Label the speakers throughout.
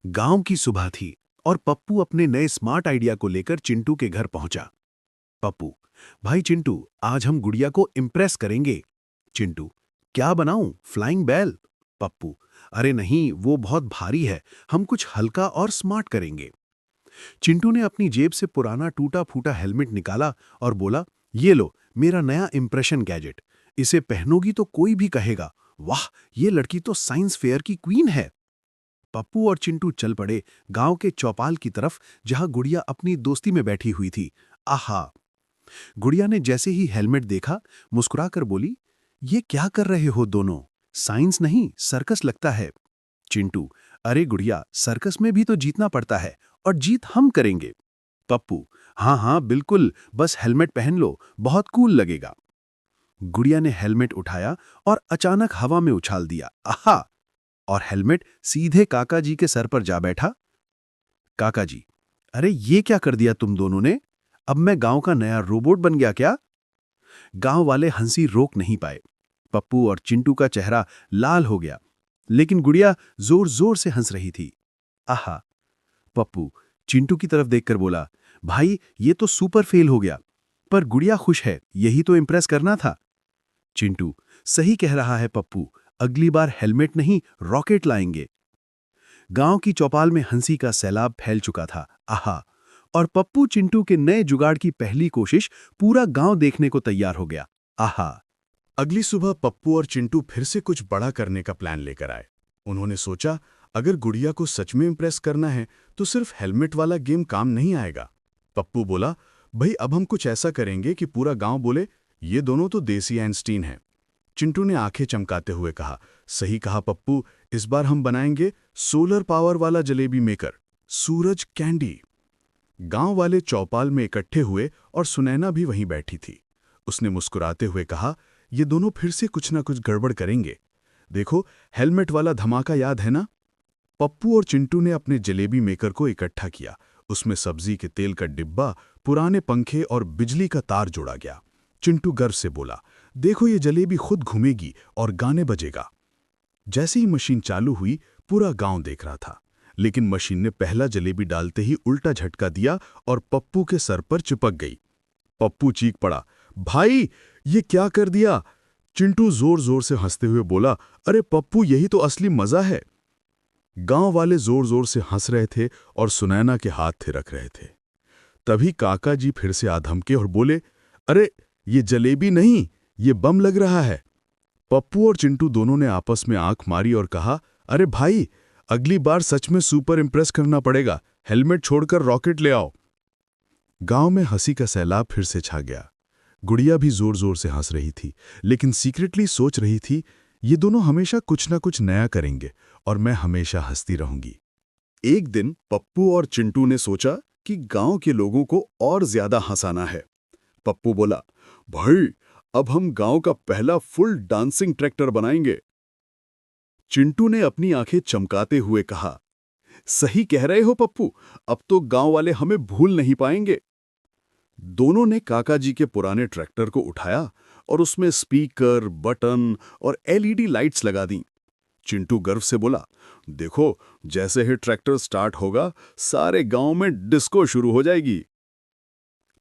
Speaker 1: गांव की सुबह थी और पप्पू अपने नए स्मार्ट आइडिया को लेकर चिंटू के घर पहुंचा। पप्पू, भाई चिंटू, आज हम गुड़िया को इम्प्रेस करेंगे। चिंटू, क्या बनाऊं, फ्लाइंग बैल? पप्पू, अरे नहीं, वो बहुत भारी है, हम कुछ हल्का और स्मार्ट करेंगे। चिंटू ने अपनी जेब से पुराना टूटा फूटा हेलमेट निकाला और बोला, ये लो, मेरा नया इंप्रेशन गैजेट। इसे पहनोगी तो कोई भी कहेगा, वाह, ये लड़की तो साइंस फेयर की क्वीन है। पप्पू और चिंटू चल पड़े गांव के चौपाल की तरफ, जहां गुड़िया अपनी दोस्ती में बैठी हुई थी। आहा! गुड़िया ने जैसे ही हेलमेट देखा, मुस्कुराकर बोली, ये क्या कर रहे हो दोनों? साइंस नहीं, सर्कस लगता है। चिंटू, अरे गुड़िया, सर्कस में भी तो जीतना पड़ता है, और जीत हम करेंगे। पप्पू, हाँ हाँ बिल्कुल, बस हेलमेट पहन लो, बहुत कूल लगेगा। गुड़िया ने हेलमेट उठाया और अचानक हवा में उछाल दिया। आहा! और हेलमेट सीधे काका जी के सर पर जा बैठा। काका जी, अरे ये क्या कर दिया तुम दोनों ने? अब मैं गांव का नया रोबोट बन गया क्या? गांव वाले हंसी रोक नहीं पाए। पप्पू और चिंटू का चेहरा लाल हो गया, लेकिन गुड़िया जोर जोर से हंस रही थी। आहा! पप्पू चिंटू की तरफ देखकर बोला, भाई ये तो सुपर फेल हो गया, पर गुड़िया खुश है, यही तो इम्प्रेस करना था। चिंटू, सही कह रहा है पप्पू, अगली बार हेलमेट नहीं, रॉकेट लाएंगे। गांव की चौपाल में हंसी का सैलाब फैल चुका था। आहा! और पप्पू चिंटू के नए जुगाड़ की पहली कोशिश पूरा गांव देखने को तैयार हो गया। आहा!
Speaker 2: अगली सुबह पप्पू और चिंटू फिर से कुछ बड़ा करने का प्लान लेकर आए। उन्होंने सोचा, अगर गुड़िया को सच में इम्प्रेस करना है तो सिर्फ हेलमेट वाला गेम काम नहीं आएगा। पप्पू बोला, भाई अब हम कुछ ऐसा करेंगे कि पूरा गांव बोले, ये दोनों तो देसी आइंस्टीन हैं। चिंटू ने आंखें चमकाते हुए कहा, सही कहा पप्पू, इस बार हम बनाएंगे सोलर पावर वाला जलेबी मेकर, सूरज कैंडी। गांव वाले चौपाल में इकट्ठे हुए और सुनैना भी वहीं बैठी थी। उसने मुस्कुराते हुए कहा, ये दोनों फिर से कुछ ना कुछ गड़बड़ करेंगे। देखो, हेलमेट वाला धमाका याद है ना? पप्पू और चिंटू ने अपने जलेबी मेकर को इकट्ठा किया। उसमें सब्जी के तेल का डिब्बा, पुराने पंखे और बिजली का तार जोड़ा गया। चिंटू गर्व से बोला, देखो ये जलेबी खुद घूमेगी और गाने बजेगा। जैसे ही मशीन चालू हुई, पूरा गांव देख रहा था, लेकिन मशीन ने पहला जलेबी डालते ही उल्टा झटका दिया और पप्पू के सर पर चिपक गई। पप्पू चीख पड़ा, भाई ये क्या कर दिया? चिंटू जोर जोर से हंसते हुए बोला, अरे पप्पू, यही तो असली मजा है। गांव वाले जोर जोर से हंस रहे थे और सुनैना के हाथ थिरक रहे थे। तभी काका जी फिर से आधमके और बोले, अरे ये जलेबी नहीं, ये बम लग रहा है। पप्पू और चिंटू दोनों ने आपस में आंख मारी और कहा, अरे भाई, अगली बार सच में सुपर इम्प्रेस करना पड़ेगा, हेलमेट छोड़कर रॉकेट ले आओ। गांव में हंसी का सैलाब फिर से छा गया। गुड़िया भी जोर जोर से हंस रही थी, लेकिन सीक्रेटली सोच रही थी, ये दोनों हमेशा कुछ ना कुछ नया करेंगे और मैं हमेशा हंसती रहूंगी।
Speaker 1: एक दिन पप्पू और चिंटू ने सोचा कि गांव के लोगों को और ज्यादा हंसाना है। पप्पू बोला, भाई अब हम गांव का पहला फुल डांसिंग ट्रैक्टर बनाएंगे। चिंटू ने अपनी आंखें चमकाते हुए कहा, सही कह रहे हो पप्पू, अब तो गांव वाले हमें भूल नहीं पाएंगे। दोनों ने काका जी के पुराने ट्रैक्टर को उठाया और उसमें स्पीकर, बटन और एलईडी लाइट्स लगा दी। चिंटू गर्व से बोला, देखो, जैसे ही ट्रैक्टर स्टार्ट होगा, सारे गांव में डिस्को शुरू हो जाएगी।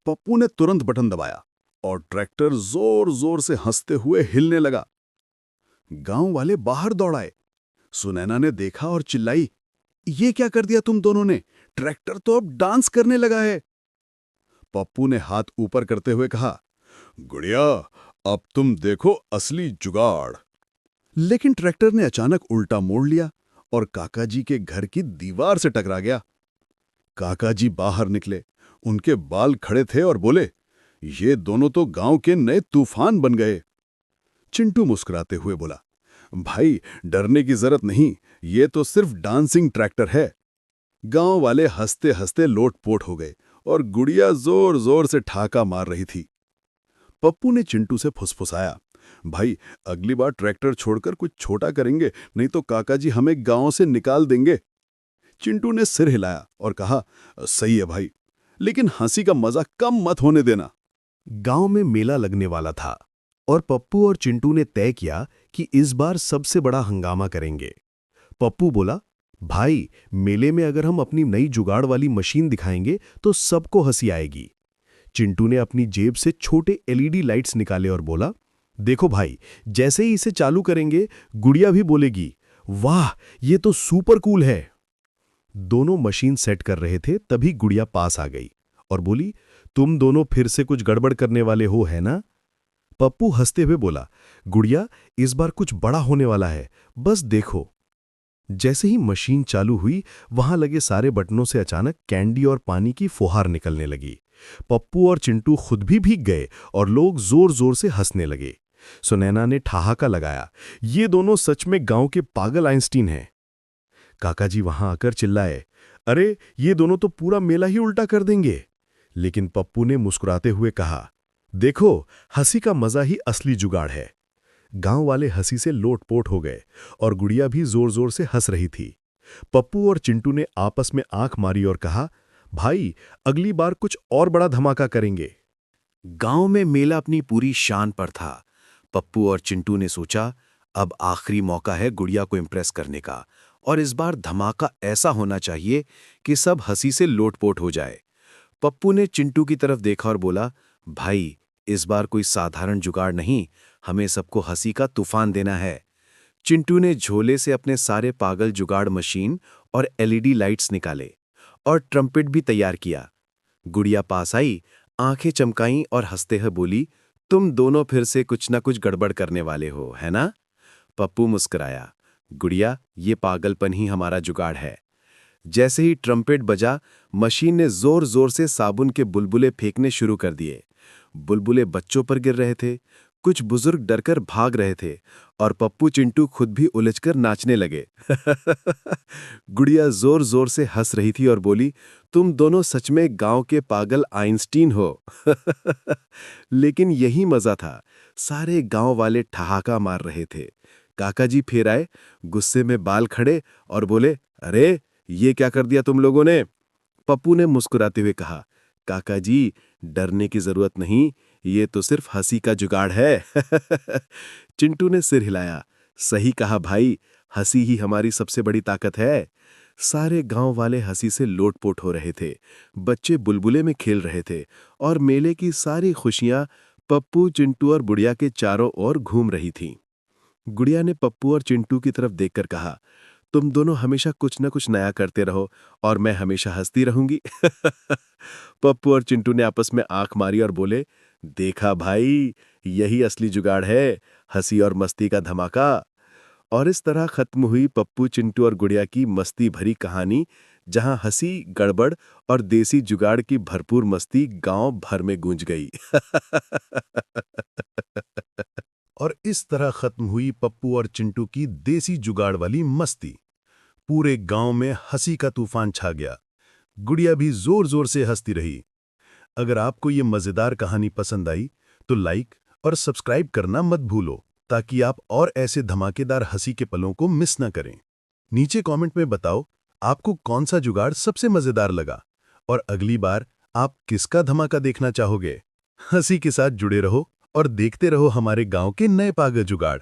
Speaker 1: पप्पू ने तुरंत बटन दबाया और ट्रैक्टर जोर जोर से हंसते हुए हिलने लगा। गांव वाले बाहर दौड़ाए। सुनैना ने देखा और चिल्लाई, ये क्या कर दिया तुम दोनों ने? ट्रैक्टर तो अब डांस करने लगा है। पप्पू ने हाथ ऊपर करते हुए कहा, गुड़िया, अब तुम देखो असली जुगाड़। लेकिन ट्रैक्टर ने अचानक उल्टा मोड़ लिया और काका जी के घर की दीवार से टकरा गया। काका जी बाहर निकले, उनके बाल खड़े थे और बोले, ये दोनों तो गांव के नए तूफान बन गए। चिंटू मुस्कुराते हुए बोला, भाई डरने की जरूरत नहीं, ये तो सिर्फ डांसिंग ट्रैक्टर है। गांव वाले हंसते हंसते लोटपोट हो गए और गुड़िया जोर जोर से ठहाका मार रही थी। पप्पू ने चिंटू से फुसफुसाया, भाई अगली बार ट्रैक्टर छोड़कर कुछ छोटा करेंगे, नहीं तो काका जी हमें गांव से निकाल देंगे। चिंटू ने सिर हिलाया और कहा, सही है भाई, लेकिन हंसी का मजा कम मत होने देना। गांव में मेला लगने वाला था और पप्पू और चिंटू ने तय किया कि इस बार सबसे बड़ा हंगामा करेंगे। पप्पू बोला,
Speaker 3: भाई, मेले में अगर हम अपनी नई जुगाड़ वाली मशीन दिखाएंगे तो सबको हंसी आएगी। चिंटू ने अपनी जेब से छोटे एलईडी लाइट्स निकाले और बोला, देखो भाई, जैसे ही इसे चालू करेंगे गुड़िया भी बोलेगी, वाह, ये तो सुपर कूल है। दोनों मशीन सेट कर रहे थे तभी गुड़िया पास आ गई और बोली, तुम दोनों फिर से कुछ गड़बड़ करने वाले हो, है ना? पप्पू हंसते हुए बोला, गुड़िया, इस बार कुछ बड़ा होने वाला है, बस देखो। जैसे ही मशीन चालू हुई, वहां लगे सारे बटनों से अचानक कैंडी और पानी की फुहार निकलने लगी। पप्पू और चिंटू खुद भी भीग गए और लोग जोर जोर से हंसने लगे। सुनैना ने ठहाका लगाया, ये दोनों सच में गांव के पागल आइंस्टीन हैं। काका जी वहां आकर चिल्लाए, अरे ये दोनों तो पूरा मेला ही उल्टा कर देंगे। लेकिन पप्पू ने मुस्कुराते हुए कहा, देखो, हंसी का मजा ही असली जुगाड़ है। गांव वाले हंसी से लोटपोट हो गए और गुड़िया भी जोर जोर से हंस रही थी। पप्पू और चिंटू ने आपस में आंख मारी और कहा, भाई, अगली बार कुछ और बड़ा धमाका करेंगे।
Speaker 4: गांव में मेला अपनी पूरी शान पर था। पप्पू और चिंटू ने सोचा, अब आखिरी मौका है गुड़िया को इम्प्रेस करने का, और इस बार धमाका ऐसा होना चाहिए कि सब हंसी से लोटपोट हो जाए। पप्पू ने चिंटू की तरफ देखा और बोला, भाई, इस बार कोई साधारण जुगाड़ नहीं, हमें सबको हंसी का तूफान देना है। चिंटू ने झोले से अपने सारे पागल जुगाड़ मशीन और एलईडी लाइट्स निकाले और ट्रम्पेट भी तैयार किया। गुड़िया पास आई, आंखें चमकाईं और हंसते हुए बोली, तुम दोनों फिर से कुछ ना कुछ गड़बड़ करने वाले हो, है ना? पप्पू मुस्कुराया, गुड़िया, ये पागलपन ही हमारा जुगाड़ है। जैसे ही ट्रम्पेट बजा, मशीन ने जोर जोर से साबुन के बुलबुले फेंकने शुरू कर दिए। बुलबुले बच्चों पर गिर रहे थे, कुछ बुजुर्ग डरकर भाग रहे थे और पप्पू चिंटू खुद भी उलझकर नाचने लगे। गुड़िया जोर जोर से हंस रही थी और बोली, तुम दोनों सच में गांव के पागल आइंस्टीन हो। लेकिन यही मजा था, सारे गांव वाले ठहाका मार रहे थे। काका जी फिर आए, गुस्से में बाल खड़े और बोले, अरे ये क्या कर दिया तुम लोगों ने? पप्पू ने मुस्कुराते हुए कहा, काका जी, डरने की जरूरत नहीं, ये तो सिर्फ हंसी का जुगाड़ है। चिंटू ने सिर हिलाया, सही कहा भाई, हंसी ही हमारी सबसे बड़ी ताकत है। सारे गांव वाले हंसी से लोटपोट हो रहे थे, बच्चे बुलबुले में खेल रहे थे और मेले की सारी खुशियां पप्पू, चिंटू और बुढ़िया के चारों ओर घूम रही थीं। गुड़िया ने पप्पू और चिंटू की तरफ देखकर कहा, तुम दोनों हमेशा कुछ न कुछ नया करते रहो और मैं हमेशा हंसती रहूंगी। पप्पू और चिंटू ने आपस में आंख मारी और बोले, देखा भाई, यही असली जुगाड़ है, हंसी और मस्ती का धमाका। और इस तरह खत्म हुई पप्पू, चिंटू और गुड़िया की मस्ती भरी कहानी, जहां हंसी, गड़बड़ और देसी जुगाड़ की भरपूर मस्ती गांव भर में गूंज गई।
Speaker 2: और इस तरह खत्म हुई पप्पू और चिंटू की देसी जुगाड़ वाली मस्ती। पूरे गांव में हंसी का तूफान छा गया। गुड़िया भी जोर जोर से हंसती रही। अगर आपको ये मजेदार कहानी पसंद आई तो लाइक और सब्सक्राइब करना मत भूलो, ताकि आप और ऐसे धमाकेदार हंसी के पलों को मिस न करें। नीचे कमेंट में बताओ आपको कौन सा जुगाड़ सबसे मजेदार लगा और अगली बार आप किसका धमाका देखना चाहोगे। हंसी के साथ जुड़े रहो और देखते रहो हमारे गांव के नए पागल जुगाड़।